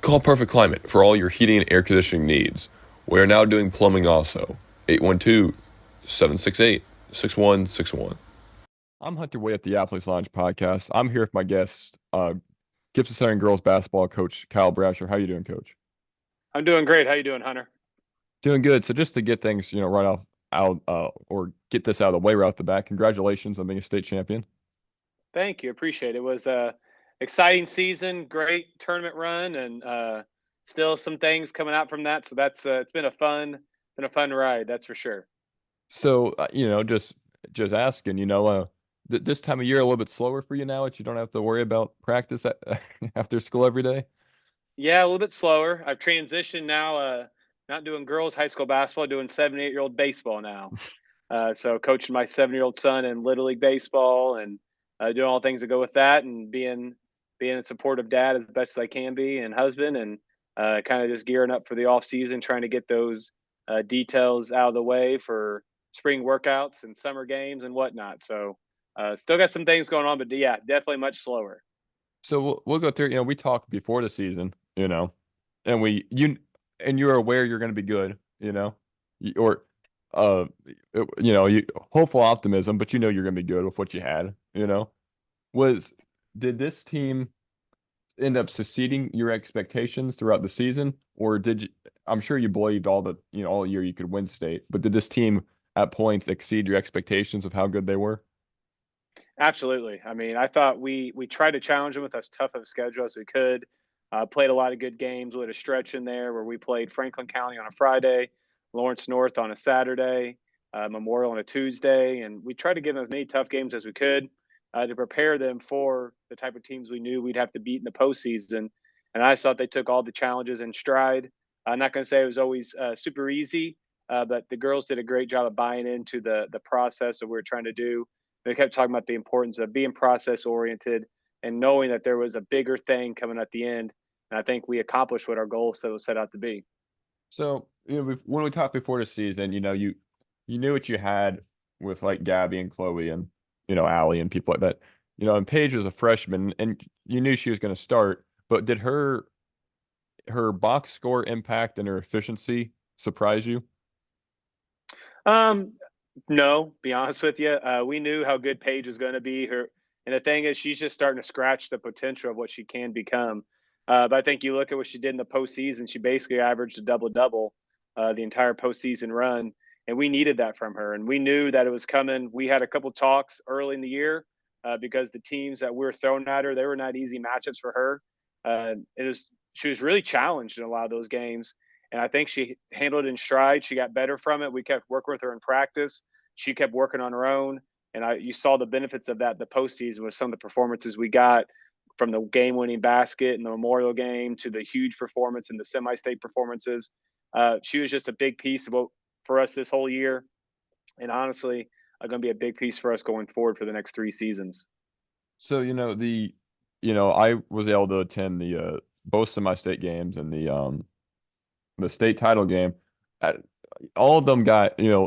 Call Perfect Climate for all your heating and air conditioning needs. We are now doing plumbing also. 812-768-6161. I'm Hunter Way at the Athletes Lounge podcast. I'm here with my guest, Gibson Center girls basketball coach Kyle Brasher. How you doing, Coach? I'm doing great. How you doing, Hunter? Doing good. So just to get things, right or get this out of the way right off the bat. Congratulations on being a state champion. Thank you. Appreciate it. It was a exciting season, great tournament run, and still some things coming out from that. So that's it's been a fun ride. That's for sure. So just asking, this time of year a little bit slower for you now that you don't have to worry about practice after school every day. Yeah, a little bit slower. I've transitioned now. Not doing girls high school basketball, doing 7, 8-year-old baseball now. So coaching my 7-year-old son in little league baseball and doing all the things that go with that, and being a supportive dad as best as I can be, and husband, and kind of just gearing up for the off season, trying to get those details out of the way for spring workouts and summer games and whatnot. So still got some things going on, but yeah, definitely much slower. So we'll go through. We talked before the season, and you're aware you're going to be good, or uh, you hopeful optimism, but you're going to be good with what you had. Was did this team end up succeeding your expectations throughout the season, or did you? I'm sure you believed all year you could win state, but did this team at points exceed your expectations of how good they were? Absolutely. I mean, I thought we tried to challenge them with as tough of a schedule as we could. Played a lot of good games. We had a stretch in there where we played Franklin County on a Friday, Lawrence North on a Saturday, Memorial on a Tuesday, and we tried to give them as many tough games as we could to prepare them for the type of teams we knew we'd have to beat in the postseason. And I thought they took all the challenges in stride. I'm not going to say it was always super easy, but the girls did a great job of buying into the process that we were trying to do. They kept talking about the importance of being process oriented and knowing that there was a bigger thing coming at the end. And I think we accomplished what our goal was set out to be. So, when we talked before the season, you knew what you had with like Gabby and Chloe and Allie and people like that. And Paige was a freshman, and you knew she was going to start. But did her box score impact and her efficiency surprise you? Um, no, be honest with you, we knew how good Paige was going to be. And the thing is, she's just starting to scratch the potential of what she can become. But I think you look at what she did in the postseason; she basically averaged a double double the entire postseason run, and we needed that from her. And we knew that it was coming. We had a couple talks early in the year because the teams that we were throwing at her, they were not easy matchups for her. It was She was really challenged in a lot of those games, and I think she handled it in stride. She got better from it. We kept working with her in practice. She kept working on her own, and you saw the benefits of that in the postseason with some of the performances we got, from the game-winning basket in the Memorial game to the huge performance in the semi-state performances. She was just a big piece of what for us this whole year, and honestly, going to be a big piece for us going forward for the next 3 seasons. So, I was able to attend the both semi-state games and the state title game. Uh, all of them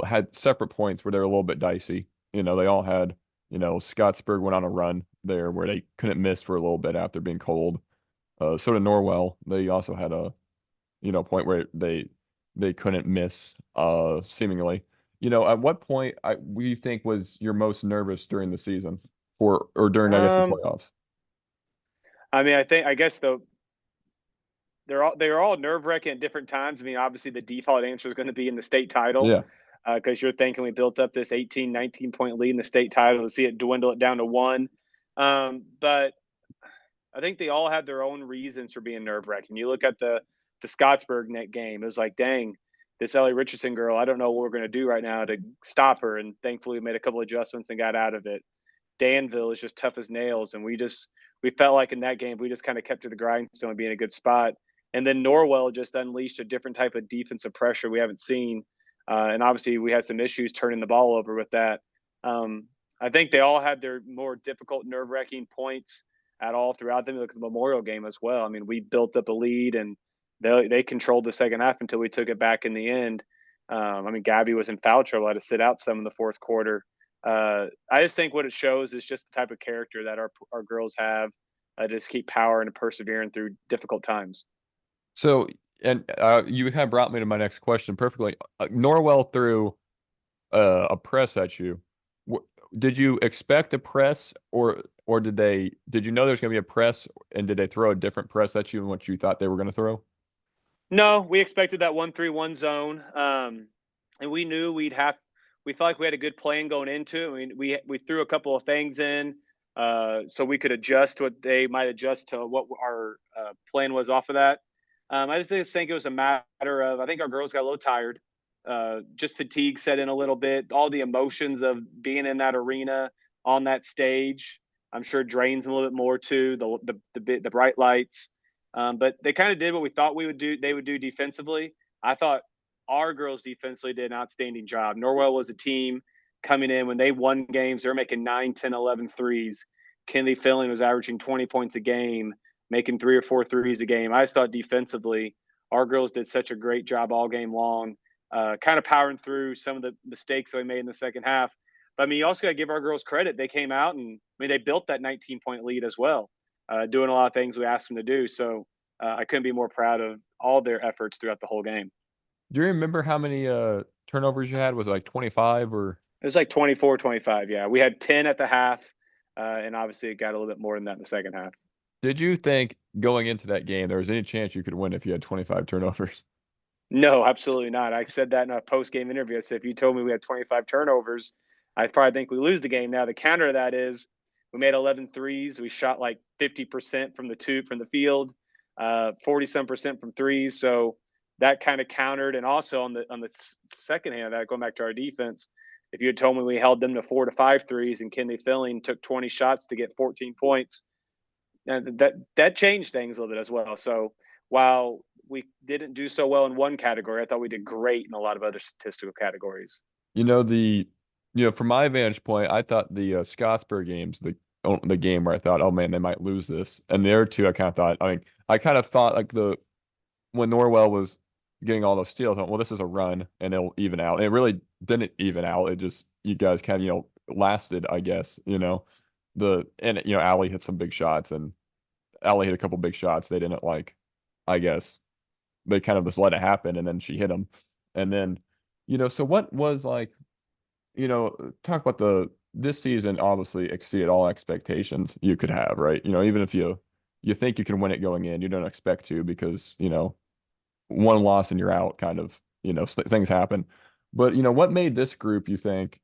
had separate points where they were a little bit dicey. They all had, Scottsburg went on a run there where they couldn't miss for a little bit after being cold. So did Norwell. They also had a, point where they couldn't miss, seemingly. At what point we think was your most nervous during the season or during, I guess, the Um, playoffs? I mean, I guess they're all nerve wracking at different times. I mean, obviously the default answer is going to be in the state title Yeah. because you're thinking we built up this 18, 19 point lead in the state title to see it dwindle it down to one. But I think they all had their own reasons for being nerve wracking. You look at the Scottsburg net game; it was like, dang, this Ellie Richardson girl. I don't know what we're going to do right now to stop her. And thankfully, we made a couple adjustments and got out of it. Danville is just tough as nails, and we felt like in that game we just kind of kept to the grindstone and being a good spot. And then Norwell just unleashed a different type of defensive pressure we haven't seen, and obviously we had some issues turning the ball over with that. Um, I think they all had their more difficult, nerve-wracking points at all throughout them. Look at the Memorial game as well. I mean, we built up a lead and they controlled the second half until we took it back in the end. I mean, Gabby was in foul trouble. I had to sit out some in the fourth quarter. I just think what it shows is just the type of character that our girls have. Just keep powering and persevering through difficult times. So, and you kind of brought me to my next question perfectly. Norwell threw a press at you. Wh- Did you expect a press, or did you know there's going to be a press, and did they throw a different press at you than what you thought they were going to throw? No, we expected that 1-3-1 zone, and we knew we'd have. We felt like we had a good plan going into it. I mean, we threw a couple of things in, so we could adjust what they might adjust to what our plan was off of that. I just think it was a matter of I think our girls got a little tired. Just fatigue set in a little bit. All the emotions of being in that arena on that stage, I'm sure drains them a little bit more too. The bright lights. But they kind of did what we thought we would do. They would do defensively. I thought our girls defensively did an outstanding job. Norwell was a team coming in when they won games. They're making 9, 10, 11 threes. Kennedy Filling was averaging 20 points a game, making 3 or 4 threes a game. I just thought defensively, our girls did such a great job all game long, kind of powering through some of the mistakes that we made in the second half. But I mean, you also got to give our girls credit. They came out and I mean, they built that 19-point lead as well, doing a lot of things we asked them to do. So I couldn't be more proud of all their efforts throughout the whole game. Do you remember how many turnovers you had? Was it like 25 or It was like 24, 25. Yeah. We had 10 at the half, and obviously it got a little bit more than that in the second half. did you think going into that game there was any chance you could win if you had 25 turnovers? No, absolutely not. I said that in a post game interview. I said, if you told me we had 25 turnovers, I probably think we lose the game. Now, the counter to that is we made 11 threes. We shot like 50% from the field, 40 some percent from threes. So that kind of countered. And also on the second hand of that, going back to our defense, if you had told me we held them to 4 to 5 threes and Kenley Filling took 20 shots to get 14 points, and that changed things a little bit as well. So while we didn't do so well in one category, I thought we did great in a lot of other statistical categories. You know the from my vantage point, I thought the Scottsburg games, the game where I thought, oh man, they might lose this, and there too, I kind of thought, I mean, I kind of thought like the when Norwell was getting all those steals, I thought, well, this is a run and it'll even out. And it really didn't even out. It just you guys kind of lasted, I guess. And Allie hit some big shots, and Allie hit a couple big shots. They didn't like, I guess they kind of just let it happen, and then she hit them, and then so what was like talk about this season obviously exceeded all expectations you could have, right? Even if you think you can win it going in, you don't expect to because one loss and you're out kind of things happen. But what made this group, you think,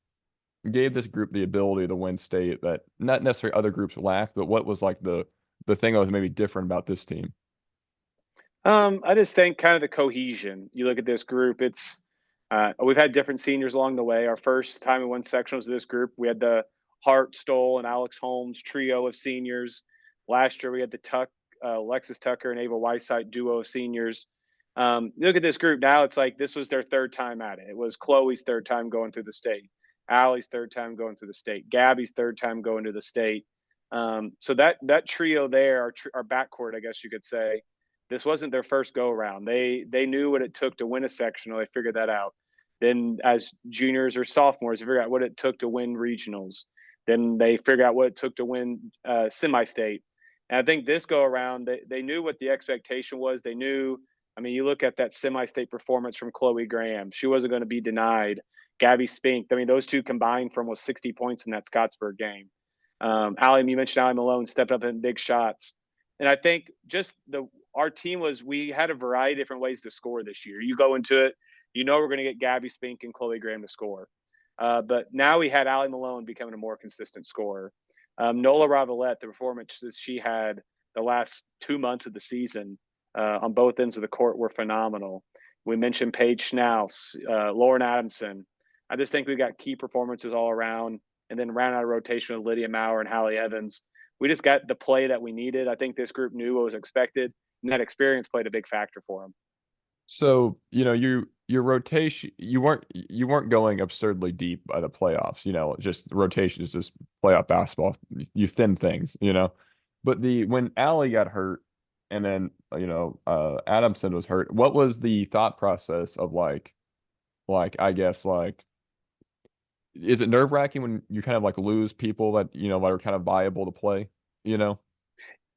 gave this group the ability to win state that not necessarily other groups lacked, but what was like the thing that was maybe different about this team? I just think kind of the cohesion. You look at this group; it's we've had different seniors along the way. Our first time we won sectionals of this group, we had the Hart, Stoll, and Alex Holmes trio of seniors. Last year, we had the Alexis Tucker and Ava Whiteside duo of seniors. Look at this group now; it's like this was their third time at it. It was Chloe's third time going through the state, Allie's third time going through the state, Gabby's third time going to the state. So that trio there, our backcourt, I guess you could say, this wasn't their first go around. They knew what it took to win a sectional. They figured that out. Then as juniors or sophomores, they figured out what it took to win regionals. Then they figured out what it took to win semi-state. And I think this go around, they knew what the expectation was. They knew. I mean, you look at that semi-state performance from Chloe Graham. She wasn't going to be denied. Gabby Spink. I mean, those two combined for almost 60 points in that Scottsburg game. Allie, you mentioned Allie Malone stepped up in big shots. And I think just our team we had a variety of different ways to score this year. You go into it, we're going to get Gabby Spink and Chloe Graham to score. But now we had Allie Malone becoming a more consistent scorer. Nola Ravalette, the performances she had the last 2 months of the season on both ends of the court were phenomenal. We mentioned Paige Schnaus, Lauren Adamson. I just think we got key performances all around, and then ran out of rotation with Lydia Maurer and Hallie Evans. We just got the play that we needed. I think this group knew what was expected, and that experience played a big factor for them. So, your rotation, you weren't going absurdly deep by the playoffs, just rotation is just playoff basketball. You thin things. But when Allie got hurt and then, Adamson was hurt, what was the thought process of I guess is it nerve-wracking when you kind of lose people that, that are kind of viable to play, you know?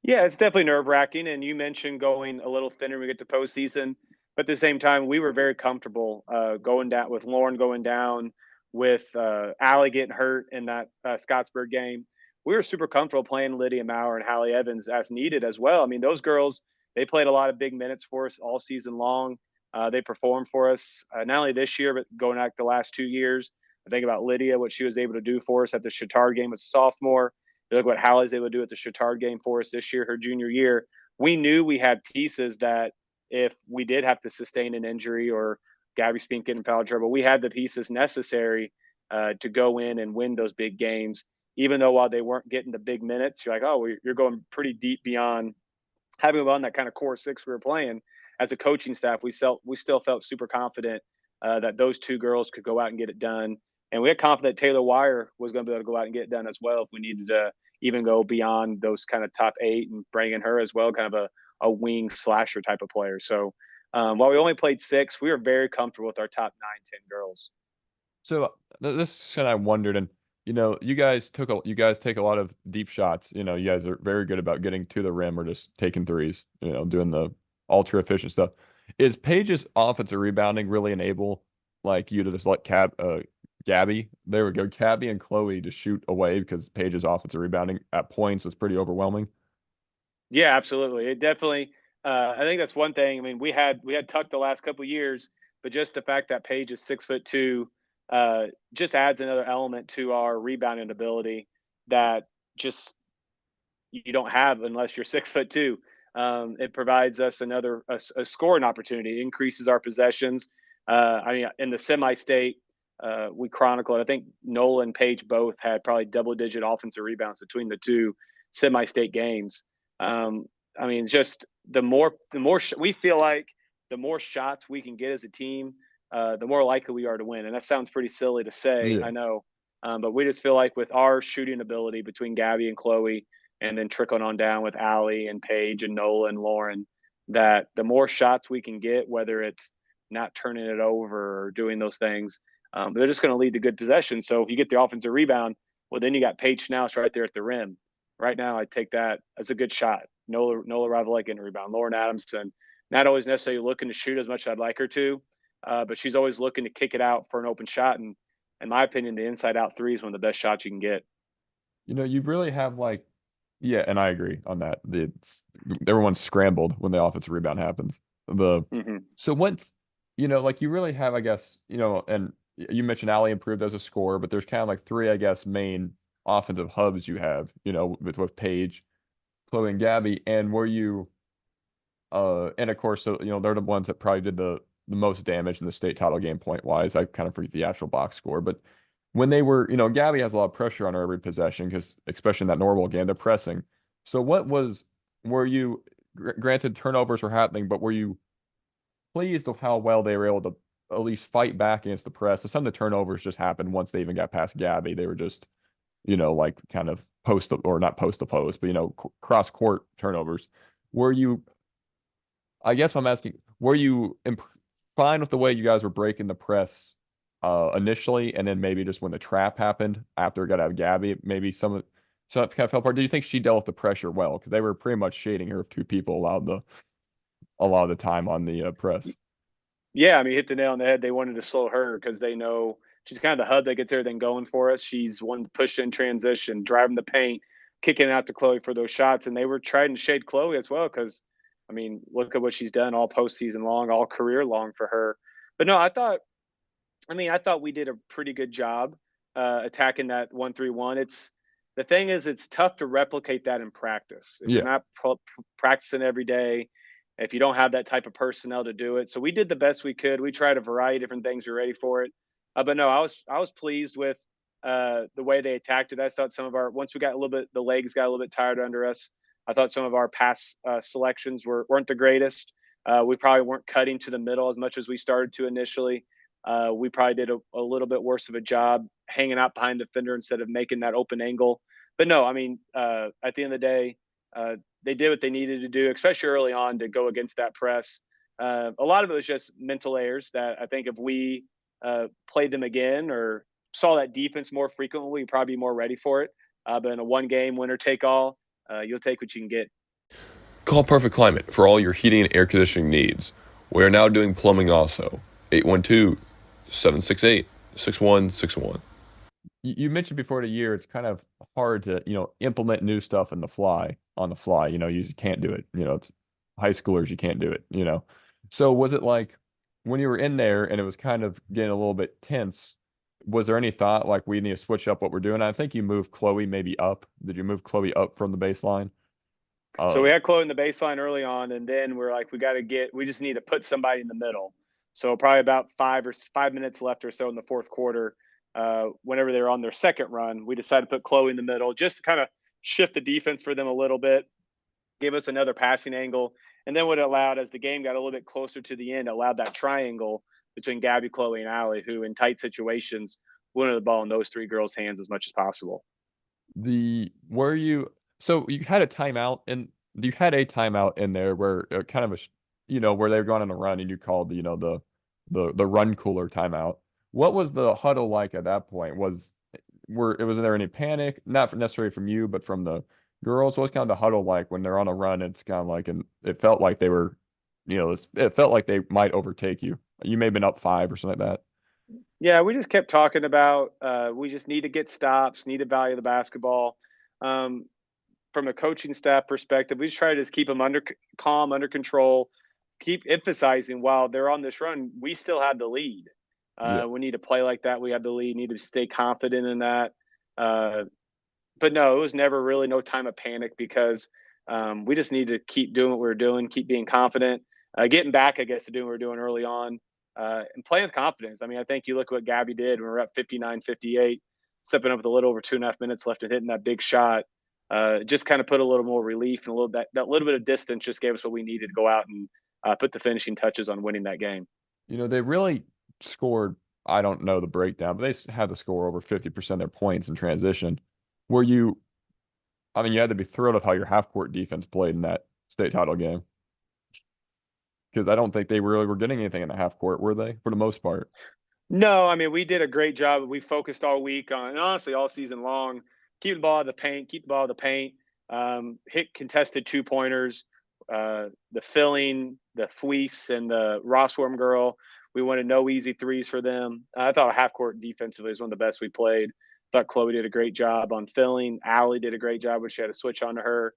Yeah, it's definitely nerve wracking. And you mentioned going a little thinner when we get to postseason, but at the same time, we were very comfortable going down with Lauren going down, with Allie getting hurt in that Scottsburg game. We were super comfortable playing Lydia Maurer and Hallie Evans as needed as well. I mean, those girls, they played a lot of big minutes for us all season long. They performed for us not only this year, but going back the last 2 years. I think about Lydia, what she was able to do for us at the Chittard game as a sophomore. You look what Hallie's able to do at the Chittard game for us this year, her junior year. We knew we had pieces that if we did have to sustain an injury or Gabby Spink get in foul trouble, we had the pieces necessary to go in and win those big games. Even though while they weren't getting the big minutes, you're like, oh, you're going pretty deep beyond having them on that kind of core six we were playing. As a coaching staff, we still felt super confident that those two girls could go out and get it done, and we had confidence Taylor Wire was going to be able to go out and get it done as well if we needed to even go beyond those kind of top eight and bring in her as well, kind of a wing slasher type of player. So while we only played six, we were very comfortable with our top 9, 10 girls. So this kind of wondered, and you guys take a lot of deep shots. You guys are very good about getting to the rim or just taking threes. Doing the ultra efficient stuff. Is Paige's offensive rebounding really enable like you to just let Gabby? There we go, Gabby and Chloe to shoot away because Paige's offensive rebounding at points was pretty overwhelming. Yeah, absolutely. It definitely. I think that's one thing. I mean, we had Tuck the last couple of years, but just the fact that Paige is 6'2" just adds another element to our rebounding ability that just you don't have unless you're 6'2". It provides us a scoring opportunity, increases our possessions. I mean, in the semi-state, we chronicled. I think Nola and Page both had probably double-digit offensive rebounds between the two semi-state games. Um, I mean, just we feel like the more shots we can get as a team, the more likely we are to win. And that sounds pretty silly to say, Yeah. I know, but we just feel like with our shooting ability between Gabby and Chloe, and then trickling on down with Allie and Paige and Nola and Lauren, that the more shots we can get, whether it's not turning it over or doing those things, they're just going to lead to good possession. So if you get the offensive rebound, well, then you got Paige Schnaus right there at the rim. Right now, I take that as a good shot. Nola Ravalek getting a rebound. Lauren Adamson, not always necessarily looking to shoot as much as I'd like her to, but she's always looking to kick it out for an open shot. And in my opinion, the inside out three is one of the best shots you can get. You really have yeah, and I agree on that. Everyone's scrambled when the offensive rebound happens. The Mm-hmm. so once like you really have, I guess, and you mentioned Allie improved as a scorer, but there's kind of like three, I guess, main offensive hubs you have, with Paige, Chloe, and Gabby, and where you and of course, so they're the ones that probably did the most damage in the state title game point wise. I kind of forget the actual box score, but when they were, Gabby has a lot of pressure on her every possession because, especially in that normal game, they're pressing. So, were you, granted, turnovers were happening, but were you pleased with how well they were able to at least fight back against the press? So some of the turnovers just happened once they even got past Gabby. They were just, like kind of post or not post to post, but, cross court turnovers. Were you, I guess what I'm asking, were you fine with the way you guys were breaking the press initially, and then maybe just when the trap happened after it got out of Gabby, maybe some of that kind of fell apart? Did you think she dealt with the pressure well? Because they were pretty much shading her if two people allowed a lot of the time on the press. Yeah, I mean, hit the nail on the head. They wanted to slow her because they know she's kind of the hub that gets everything going for us. She's one to push in transition, driving the paint, kicking out to Chloe for those shots. And they were trying to shade Chloe as well because, I mean, look at what she's done all postseason long, all career long for her. But no, I thought we did a pretty good job attacking that 1-3-1. The thing is, it's tough to replicate that in practice if you're Yeah. not practicing every day. If you don't have that type of personnel to do it, so we did the best we could. We tried a variety of different things. We're ready for it, but no, I was pleased with the way they attacked it. I thought some of our once we got a little bit, the legs got a little bit tired under us. I thought some of our pass selections weren't the greatest. We probably weren't cutting to the middle as much as we started to initially. We probably did a little bit worse of a job hanging out behind the defender instead of making that open angle. But no, I mean, at the end of the day, they did what they needed to do, especially early on to go against that press. A lot of it was just mental errors that I think if we played them again or saw that defense more frequently, we'd probably be more ready for it. But in a one game winner take all, you'll take what you can get. Call Perfect Climate for all your heating and air conditioning needs. We are now doing plumbing also. 812-768-6161. You mentioned before the year, it's kind of hard to, implement new stuff on the fly. You just can't do it. It's high schoolers, you can't do it, So was it like when you were in there and it was kind of getting a little bit tense, was there any thought like we need to switch up what we're doing? I think you moved Chloe maybe up. Did you move Chloe up from the baseline? So we had Chloe in the baseline early on, and then we're like, we just need to put somebody in the middle. So probably about 5 minutes left or so in the fourth quarter, whenever they were on their second run, we decided to put Chloe in the middle just to kind of shift the defense for them a little bit, give us another passing angle. And then what it allowed, as the game got a little bit closer to the end, allowed that triangle between Gabby, Chloe, and Allie, who in tight situations wanted the ball in those three girls' hands as much as possible. Were you so you had a timeout and you had a timeout in there where kind of where they were going on a run and you called the run cooler timeout. What was the huddle like at that point? Was there any panic? Not necessarily from you, but from the girls? What's kind of the huddle like when they're on a run? It's kind of like, and it felt like they were, it felt like they might overtake you. You may have been up 5 or something like that. Yeah, we just kept talking about we just need to get stops, need to value the basketball. Um, from a coaching staff perspective, we just try to just keep them calm, under control, keep emphasizing while they're on this run, we still have the lead. Yeah. We need to play like that. We have the lead, need to stay confident in that. Uh, but no, it was never really no time of panic because we just need to keep doing what we are doing, keep being confident, getting back, I guess, to doing what we are doing early on, and playing with confidence. I mean, I think you look what Gabby did when we are up 59-58, stepping up with a little over 2.5 minutes left and hitting that big shot. Just kind of put a little more relief and a little that little bit of distance just gave us what we needed to go out and put the finishing touches on winning that game. They really scored. I don't know the breakdown, but they had to score over 50% of their points in transition. Were you, I mean, you had to be thrilled with how your half court defense played in that state title game. Because I don't think they really were getting anything in the half court, were they, for the most part? No, I mean, we did a great job. We focused all week on, and honestly, all season long, keep the ball out of the paint, keep the ball out of the paint, hit contested 2-pointers, the filling, the fleece, and the Rossworm girl. We wanted no easy threes for them. I thought half court defensively was one of the best we played. Thought Chloe did a great job on filling. Allie did a great job when she had a switch onto her.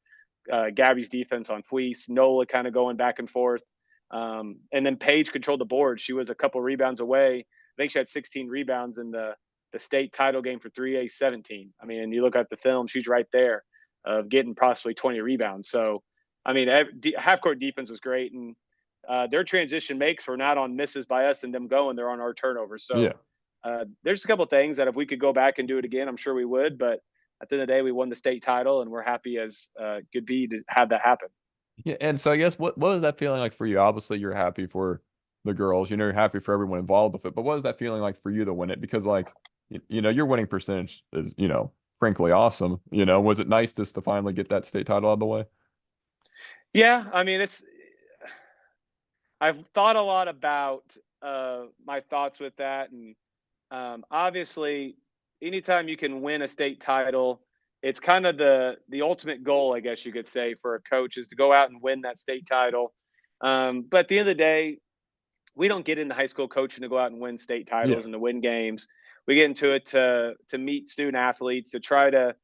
Gabby's defense on fleece. Nola kind of going back and forth. And then Paige controlled the board. She was a couple rebounds away. I think she had 16 rebounds in the state title game for 3A 17. I mean, you look at the film, she's right there of getting possibly 20 rebounds. So, I mean, half court defense was great. And their transition makes were not on misses by us and them going, they're on our turnovers. So, Yeah. there's a couple of things that if we could go back and do it again, I'm sure we would. But at the end of the day, we won the state title and we're happy as could be to have that happen. Yeah, and so I guess what was that feeling like for you? Obviously, you're happy for the girls. You're happy for everyone involved with it. But what was that feeling like for you to win it? Because like, your winning percentage is, frankly awesome. Was it nice just to finally get that state title out of the way? Yeah, I mean, I've thought a lot about my thoughts with that, and obviously, anytime you can win a state title, it's kind of the ultimate goal, I guess you could say, for a coach is to go out and win that state title. But at the end of the day, we don't get into high school coaching to go out and win state Yeah. titles and to win games. We get into it to meet student athletes, to try to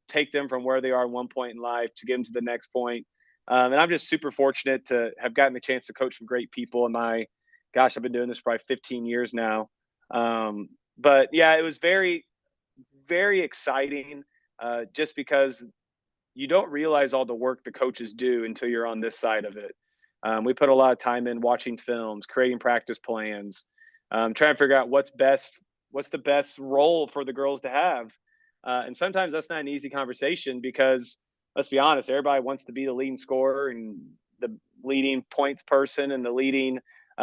take them from where they are at one point in life to get them to the next point. And I'm just super fortunate to have gotten the chance to coach some great people. I've been doing this for probably 15 years now. But yeah, it was very, very exciting just because you don't realize all the work the coaches do until you're on this side of it. We put a lot of time in watching films, creating practice plans, trying to figure out what's the best role for the girls to have. And sometimes that's not an easy conversation because let's be honest, everybody wants to be the leading scorer and the leading points person and the leading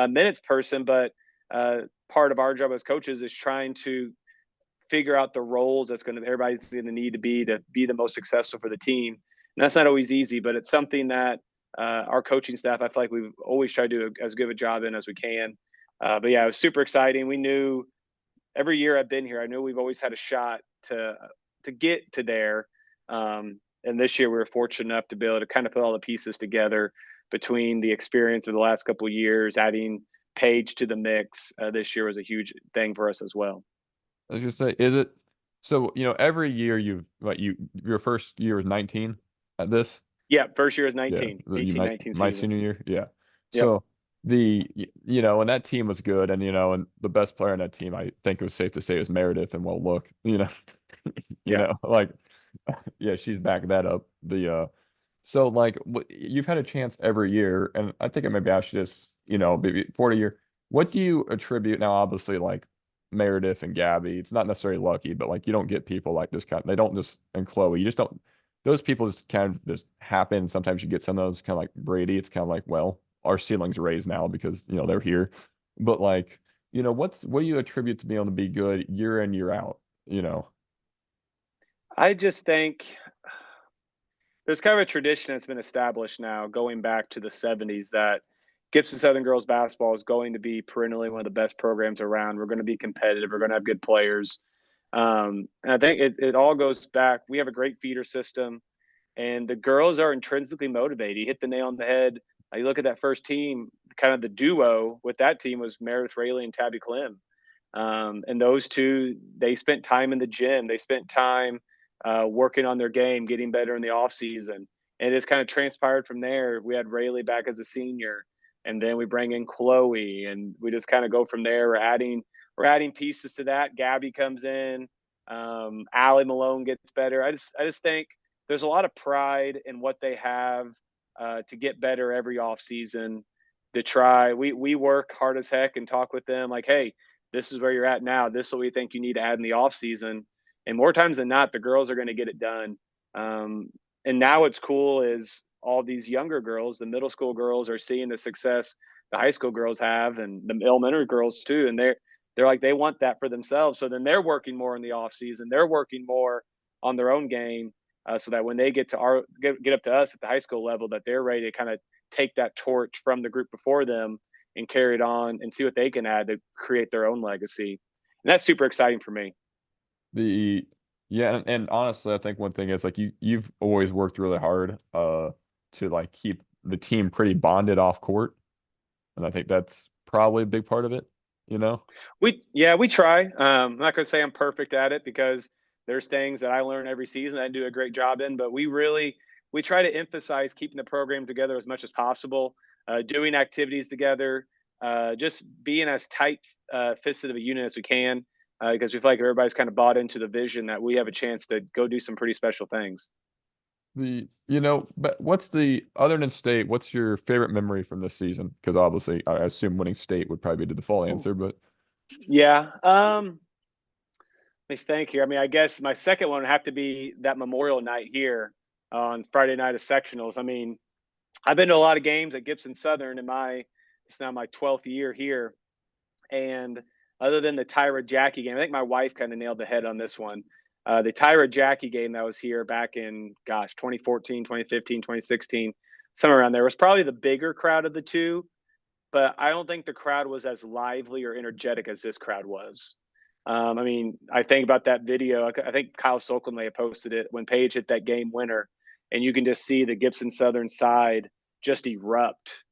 minutes person. But part of our job as coaches is trying to figure out the roles everybody's going to be the most successful for the team. And that's not always easy, but it's something that our coaching staff, I feel like we've always tried to do as good of a job in as we can. But yeah, it was super exciting. We knew every year I've been here, I knew we've always had a shot to get to there. and this year we were fortunate enough to be able to kind of put all the pieces together between the experience of the last couple of years, adding Paige to the mix. This year was a huge thing for us as well. I was gonna say, is it so, every year your first year was 19 at this? Yeah, first year was Yeah, 19, you 18, might 19 my season. senior year. Yeah. Yep. So and that team was good, and the best player on that team, I think it was safe to say, was Meredith. And well, look, Yeah. like, yeah, she's backed that up. So like you've had a chance every year, and I think maybe I should just, maybe for a year. What do you attribute now? Obviously, like Meredith and Gabby, it's not necessarily lucky, but like you don't get people like this kind. They don't just and Chloe, you just don't. Those people just kind of just happen. Sometimes you get some of those kind of like Brady. It's kind of like, well, our ceiling's raised now because they're here. But like, what do you attribute to being able to be good year in year out? You know, I just think there's kind of a tradition that's been established now going back to the 70s that Gibson Southern girls basketball is going to be perennially one of the best programs around. We're going to be competitive. We're going to have good players. And I think it all goes back. We have a great feeder system, and the girls are intrinsically motivated. You hit the nail on the head. You look at that first team, kind of the duo with that team was Meredith Rayleigh and Tabby Clem. And those two, they spent time in the gym. They spent time working on their game, getting better in the off season. And it's kind of transpired from there. We had Rayleigh back as a senior, and then we bring in Chloe, and we just kind of go from there. We're adding pieces to that. Gabby comes in. Allie Malone gets better. I just think there's a lot of pride in what they have to get better every off season. To try, we work hard as heck and talk with them like, hey, this is where you're at now. This is what we think you need to add in the off season. And more times than not, the girls are going to get it done. Um, and now what's cool is all these younger girls, the middle school girls, are seeing the success the high school girls have, and the elementary girls too. And they're like they want that for themselves. So then they're working more in the off season. They're working more on their own game, so that when they get to get up to us at the high school level, that they're ready to kind of take that torch from the group before them and carry it on and see what they can add to create their own legacy. And that's super exciting for me. the yeah, and honestly, I think one thing is like you've always worked really hard to like keep the team pretty bonded off court, and I think that's probably a big part of it. You know, We try. I'm not going to say I'm perfect at it because there's things that I learn every season that I do a great job in, but we try to emphasize keeping the program together as much as possible, doing activities together, just being as tight fisted of a unit as we can, because we feel like everybody's kind of bought into the vision that we have a chance to go do some pretty special things. but what's the other than state? What's your favorite memory from this season? Because obviously, I assume winning state would probably be the default Ooh. answer, but Yeah. Let me think here. I mean, I guess my second one would have to be that Memorial night here on Friday night of sectionals. I mean, I've been to a lot of games at Gibson Southern it's now my 12th year here. And other than the Tyra Jackie game, I think my wife kind of nailed the head on this one. The Tyra Jackie game that was here back in, gosh, 2014, 2015, 2016, somewhere around there was probably the bigger crowd of the two, but I don't think the crowd was as lively or energetic as this crowd was. I mean, I think about that video. I think Kyle Sokolin may have posted it when Paige hit that game winner, and you can just see the Gibson Southern side just erupt.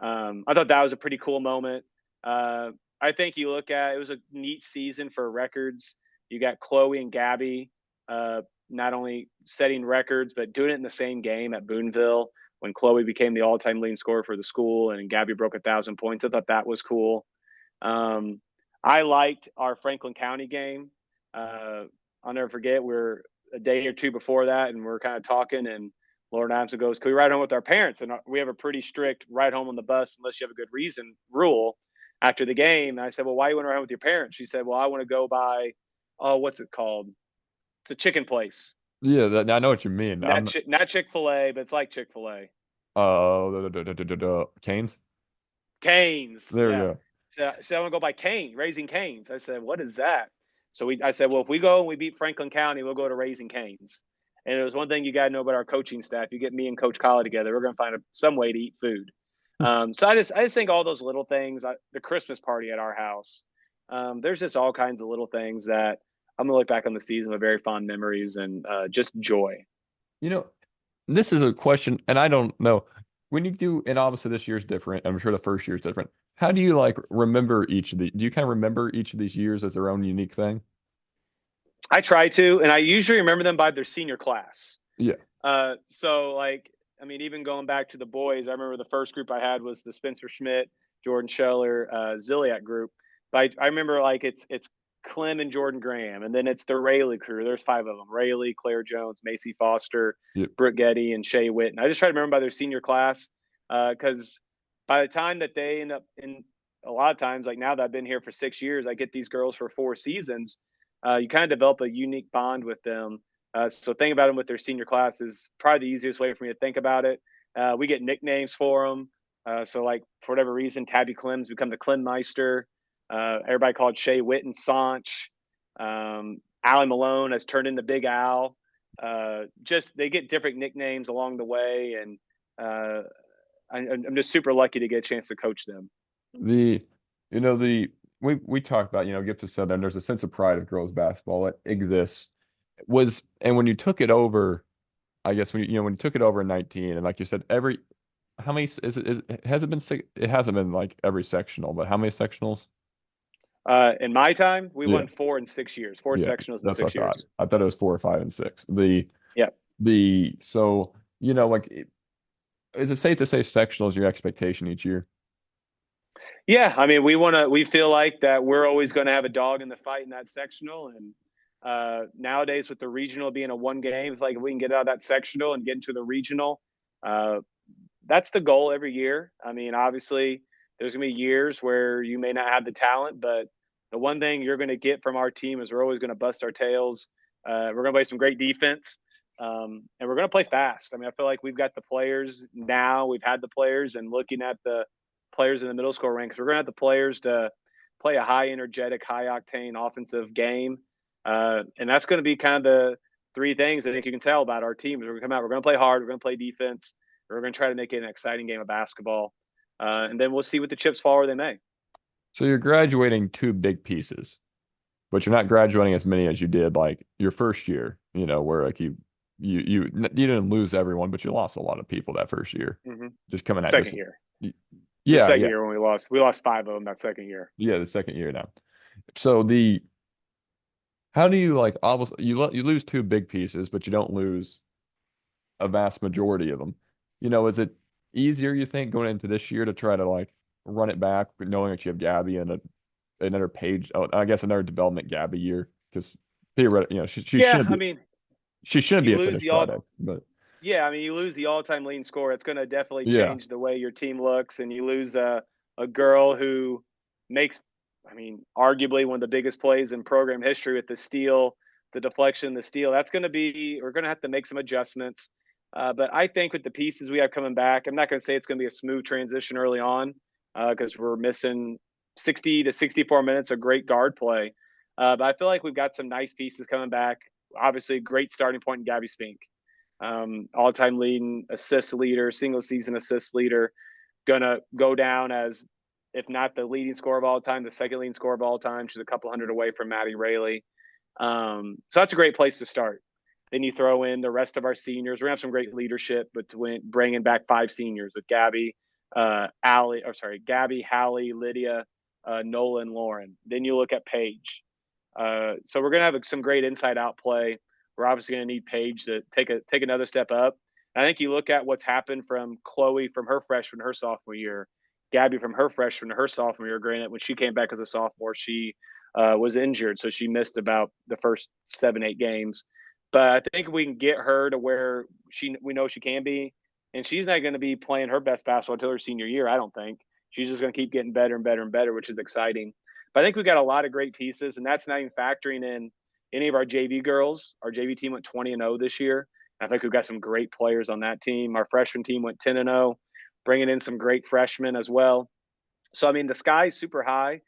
I thought that was a pretty cool moment. I think you look at it was a neat season for records. You got Chloe and Gabby not only setting records but doing it in the same game at Boonville when Chloe became the all-time leading scorer for the school and Gabby broke 1,000 points. I thought that was cool. Um, I liked our Franklin County game. I'll never forget. We're a day or two before that, and we're kind of talking, and Lauren Adamson goes, "Can we ride home with our parents?" And we have a pretty strict ride home on the bus unless you have a good reason rule after the game. And I said, "Well, why you want to ride home with your parents?" She said, "Well, I want to go by, oh, what's it called? It's a chicken place. yeah, I know what you mean. Not Chick-fil-A, but it's like Chick-fil-A. Canes. Canes. There we Yeah. go. So I want to go by Raising Canes. I said, what is that? I said, well, if we go and we beat Franklin County, we'll go to Raising Canes. And it was one thing you got to know about our coaching staff. You get me and Coach Collie together, we're going to find some way to eat food. So I just think all those little things, the Christmas party at our house, there's just all kinds of little things that I'm going to look back on the season with very fond memories and just joy. this is a question, and I don't know. When you do, and obviously this year's different. I'm sure the first year's different. How do you like remember each of the? Do you kind of remember each of these years as their own unique thing? I try to, and I usually remember them by their senior class. Yeah. So like, I mean, even going back to the boys, I remember the first group I had was the Spencer Schmidt, Jordan Scheller, Ziliak group. But I remember like it's Clem and Jordan Graham, and then it's the Rayleigh crew. There's 5 of them: Rayleigh, Claire Jones, Macy Foster, Yep. Brooke Getty, and Shay Witten. I just try to remember by their senior class because by the time that they end up in, a lot of times, like now that I've been here for 6 years, I get these girls for 4 seasons. You kind of develop a unique bond with them. So thinking about them with their senior class is probably the easiest way for me to think about it. We get nicknames for them. So like for whatever reason, Tabby Clem's become the Clemmeister. Everybody called Shay Witten Sanch. Allie Malone has turned into Big Al. Just they get different nicknames along the way, and I'm just super lucky to get a chance to coach them. The, you know, the we talked about, Gibson Southern. There's a sense of pride of girls basketball that exists. And when you took it over, I guess when you took it over in 19, and like you said, how many has it been six? It hasn't been like every sectional, but how many sectionals? In my time, we Yeah, won 4 in 6 years, 4 yeah, sectionals in that's what six I thought. years. I thought it was 4 or 5 and 6. Yeah. So like, is it safe to say sectional is your expectation each year? Yeah, I mean, we feel like that we're always going to have a dog in the fight in that sectional. And nowadays, with the regional being a 1 game, it's like if we can get out of that sectional and get into the regional, uh, that's the goal every year. I mean, obviously, there's going to be years where you may not have the talent, but the one thing you're going to get from our team is we're always going to bust our tails. We're going to play some great defense, and we're going to play fast. I mean, I feel like we've got the players now. We've had the players, and looking at the players in the middle school ranks, we're going to have the players to play a high energetic, high octane offensive game, and that's going to be kind of the 3 things I think you can tell about our team. We're going to come out. We're going to play hard. We're going to play defense. We're going to try to make it an exciting game of basketball, and then we'll see what the chips fall where they may. So you're graduating 2 big pieces, but you're not graduating as many as you did like your first year, where like you didn't lose everyone, but you lost a lot of people that first year. Mm-hmm. Just coming at Second year. Just yeah, second yeah, year when we lost 5 of them that second year. yeah, the second year now. So how do you like almost you lose 2 big pieces, but you don't lose a vast majority of them. Is it easier, you think, going into this year to try to like run it back, knowing that you have Gabby and another page, I guess another development Gabby year, because theoretically, Yeah, I mean, she shouldn't be you a lose finished the all. product, but Yeah, I mean, you lose the all-time leading scorer. It's going to definitely yeah, change the way your team looks, and you lose a girl who makes, I mean, arguably one of the biggest plays in program history with the steal, the deflection, the steal. That's going to be. We're going to have to make some adjustments. But I think with the pieces we have coming back, I'm not going to say it's going to be a smooth transition early on because we're missing 60 to 64 minutes of great guard play. But I feel like we've got some nice pieces coming back. Obviously, a great starting point in Gabby Spink, all-time leading assist leader, single season assist leader, gonna go down as, if not the leading scorer of all time, the second leading scorer of all time. She's a couple hundred away from Maddie Rayleigh. So that's a great place to start. Then you throw in the rest of our seniors. We're gonna have some great leadership between bringing back 5 seniors with Gabby, Gabby, Hallie, Lydia, Nolan, Lauren. Then you look at Paige. So we're gonna have some great inside-out play. We're obviously going to need Paige to take another step up. And I think you look at what's happened from Chloe from her freshman to her sophomore year, Gabby from her freshman to her sophomore year. Granted, when she came back as a sophomore, she was injured, so she missed about the first 7-8 games. But I think we can get her to where we know she can be, and she's not going to be playing her best basketball until her senior year. I don't think she's just going to keep getting better and better and better, which is exciting. But I think we got a lot of great pieces, and that's not even factoring in any of our JV girls. Our JV team went 20-0 this year. I think we've got some great players on that team. Our freshman team went 10-0, bringing in some great freshmen as well. So, I mean, the sky's super high.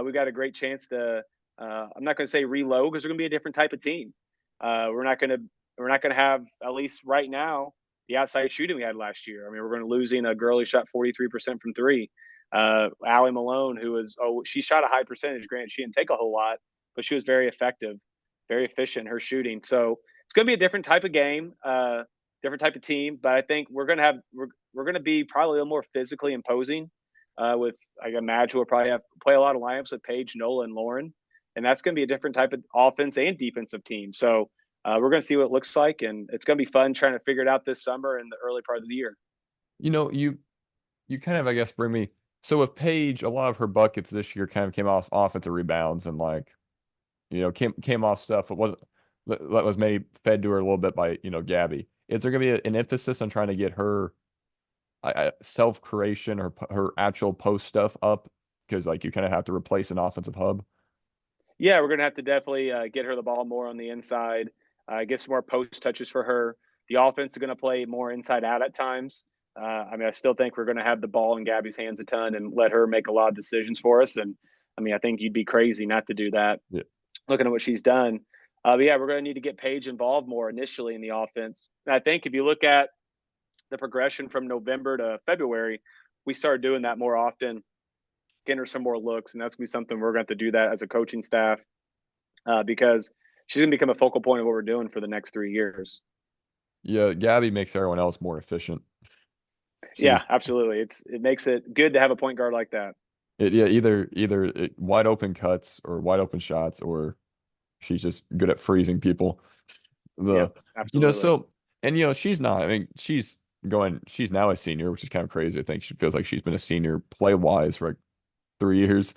We got a great chance to, I'm not going to say reload because we're going to be a different type of team. We're not going to have, at least right now, the outside shooting we had last year. I mean, we're going to losing a girl who shot 43% from 3. Allie Malone, she shot a high percentage. Granted, she didn't take a whole lot, but she was very effective, very efficient in her shooting. So it's going to be a different type of game. different type of team. But I think we're gonna be probably a little more physically imposing. With I imagine we'll probably have play a lot of lineups with Paige, Nola, and Lauren, and that's going to be a different type of offense and defensive team. So we're going to see what it looks like, and it's going to be fun trying to figure it out this summer and the early part of the year. You kind of, I guess, bring me. So with Paige, a lot of her buckets this year kind of came off offensive rebounds and like, came off stuff that was maybe fed to her a little bit by, Gabby. Is there going to be an emphasis on trying to get her self creation or her actual post stuff up? Because like you kind of have to replace an offensive hub. Yeah, we're going to have to definitely get her the ball more on the inside, get some more post touches for her. The offense is going to play more inside out at times. I mean, I still think we're going to have the ball in Gabby's hands a ton and let her make a lot of decisions for us. And I mean, I think you'd be crazy not to do that. Yeah. Looking at what she's done. But yeah, we're going to need to get Paige involved more initially in the offense. And I think if you look at the progression from November to February, we started doing that more often, getting her some more looks, and that's gonna be something we're going to have to do that as a coaching staff because she's going to become a focal point of what we're doing for the next 3 years. Yeah, Gabby makes everyone else more efficient. Yeah, absolutely. It makes it good to have a point guard like that. Either wide open cuts or wide open shots, or she's just good at freezing people. Yeah, The absolutely. she's not. I mean, she's now a senior, which is kind of crazy. I think she feels like she's been a senior play wise for like 3 years.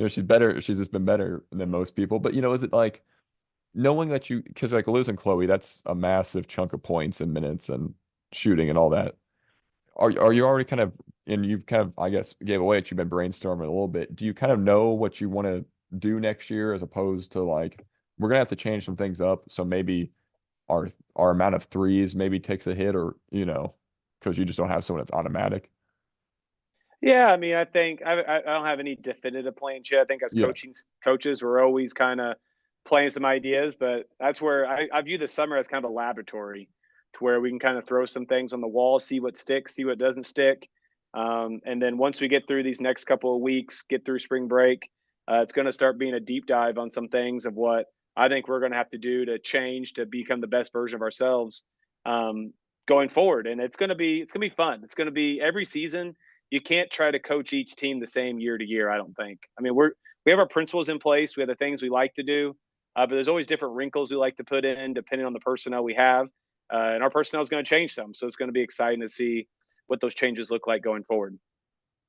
She's better. She's just been better than most people. But is it like knowing that because like losing Chloe, that's a massive chunk of points and minutes and shooting and all that. Are you already kind of, and you've kind of, I guess, gave away that you've been brainstorming a little bit. Do you kind of know what you want to do next year as opposed to like we're gonna have to change some things up, so maybe our amount of threes maybe takes a hit, or because you just don't have someone that's automatic. Yeah, I mean, I think I don't have any definitive plans yet. I think as Yeah. coaches, we're always kind of playing some ideas, but that's where I view the summer as kind of a laboratory to where we can kind of throw some things on the wall, see what sticks, see what doesn't stick. And then once we get through these next couple of weeks, get through spring break, it's going to start being a deep dive on some things of what I think we're going to have to do to change to become the best version of ourselves going forward. And it's going to be fun. It's going to be every season. You can't try to coach each team the same year to year. I don't think. I mean, we have our principles in place. We have the things we like to do, but there's always different wrinkles we like to put in depending on the personnel we have, and our personnel is going to change some. So it's going to be exciting to see what those changes look like going forward.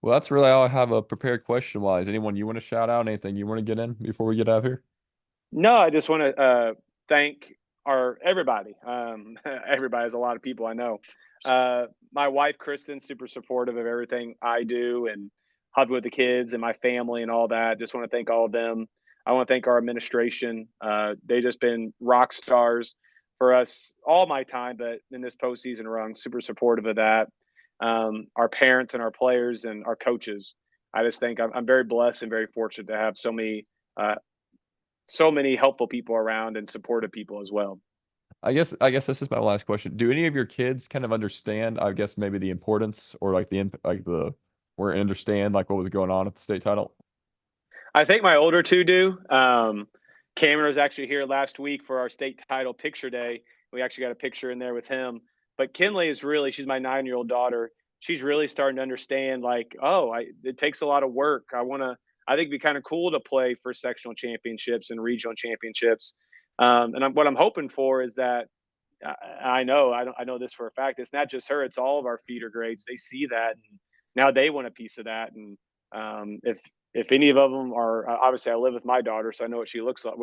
Well, that's really all I have a prepared question wise. Anyone you want to shout out? Anything you want to get in before we get out of here? No, I just want to thank our everybody. Everybody is a lot of people I know. My wife Kristen's super supportive of everything I do and hubby with the kids and my family and all that. Just want to thank all of them. I want to thank our administration. They just been rock stars for us all my time, but in this postseason run, super supportive of that. Our parents and our players and our coaches. I just think I'm very blessed and very fortunate to have uh, so many helpful people around and supportive people as well. I guess this is my last question. Do any of your kids kind of understand, I guess maybe the importance or like or understand like what was going on at the state title? I think my older two do. Cameron was actually here last week for our state title picture day. We actually got a picture in there with him. But Kinley is really, she's my 9-year-old daughter. She's really starting to understand, like, it takes a lot of work. I think it'd be kind of cool to play for sectional championships and regional championships. What I'm hoping for is that I know this for a fact. It's not just her; it's all of our feeder grades. They see that, and now they want a piece of that. And if any of them are obviously, I live with my daughter, so I know what she looks like,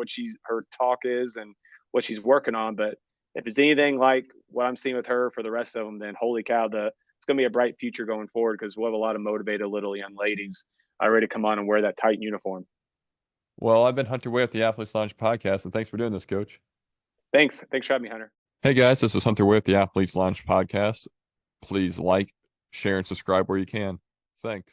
her talk is, and what she's working on. But if it's anything like what I'm seeing with her for the rest of them, then holy cow, it's going to be a bright future going forward because we'll have a lot of motivated little young ladies ready to come on and wear that tight uniform. Well, I've been Hunter Way at the Athletes Lounge podcast, and thanks for doing this, Coach. Thanks for having me, Hunter. Hey guys, this is Hunter Way at the Athletes Lounge podcast. Please like, share, and subscribe where you can. Thanks.